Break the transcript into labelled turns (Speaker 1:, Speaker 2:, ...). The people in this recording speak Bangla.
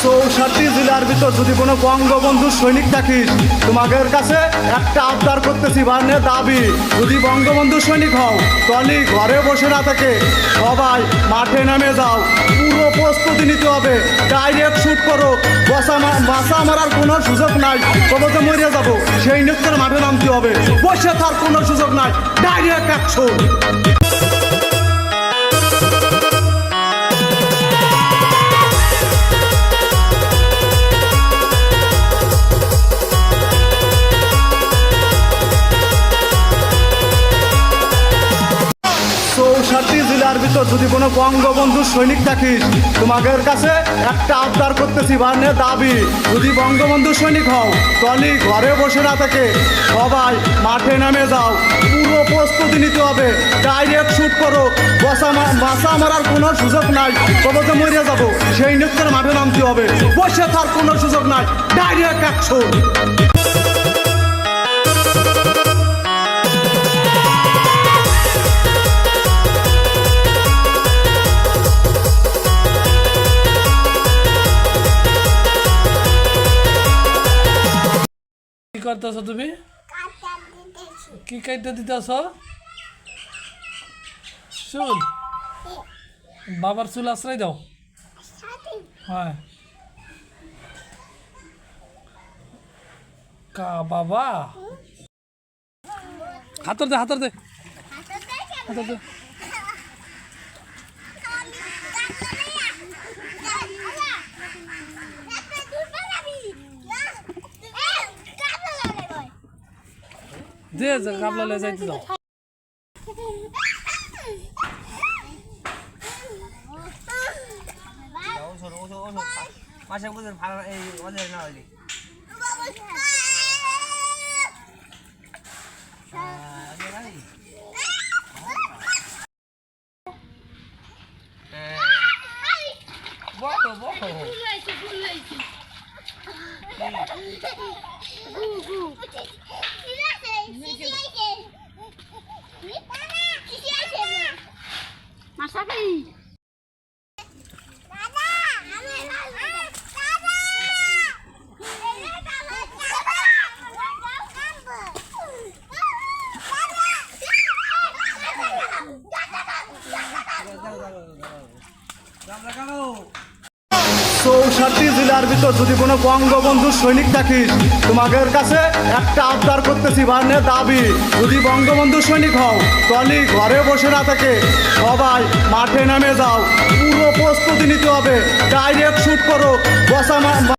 Speaker 1: 64 জেলার ভিতর যদি কোনো বঙ্গবন্ধু সৈনিক থাকিস, তোমাদের কাছে একটা আবদার করতেছি, মানে দাবি, যদি বঙ্গবন্ধু সৈনিক হও তাহলে ঘরে বসে না থেকে সবাই মাঠে নেমে যাও। পুরো প্রস্তুতি নিতে হবে, ডাইরেক্ট শুট করো, বাসা মারার কোনো সুযোগ নাই। তবে তো মরে যাবো, সেই নিত্যের মাঠে নামতে হবে, বসে থাকার কোনো সুযোগ নাই, ডাইরেক্ট অ্যাকশন। জেলার ভিতর যদি কোনো বঙ্গবন্ধু সৈনিক থাকিস, তোমাদের কাছে একটা আবদার করতেছি, মানে দাবি, যদি বঙ্গবন্ধু সৈনিক হও তাহলে ঘরে বসে না থেকে সবাই মাঠে নেমে যাও। পুরো প্রস্তুতি নিতে হবে, ডাইরেক্ট শুট করো, বাসা মারার কোনো সুযোগ নাই। তবে তো মরে যাবো, সেই নিত্যের মাঠে নামতে হবে, বসে থাকার কোনো সুযোগ নাই, ডাইরেক্ট অ্যাকশন।
Speaker 2: কি করতেছ তুমি? কি কাইতে দিতেছ? চুল? বাবার চুল আশ্রয় দাও। হ্যাঁ কা বাবা, হাতর দে, হাতর দে, হাতর দে। যে কাবলা লে যাইতে দাও।
Speaker 3: মাসে বুঝেন ভালো এই ওদের না হইলি বড় বড়
Speaker 4: Masakai.
Speaker 1: জেলার ভিতর যদি কোনো বঙ্গবন্ধু সৈনিক থাকিস, তোমাদের কাছে একটা আবদার করতেছি, মানে দাবি, যদি বঙ্গবন্ধু সৈনিক হও তাহলে ঘরে বসে না থেকে সবাই মাঠে নেমে যাও। পুরো প্রস্তুতি নিতে হবে, ডাইরেক্ট শুট করো,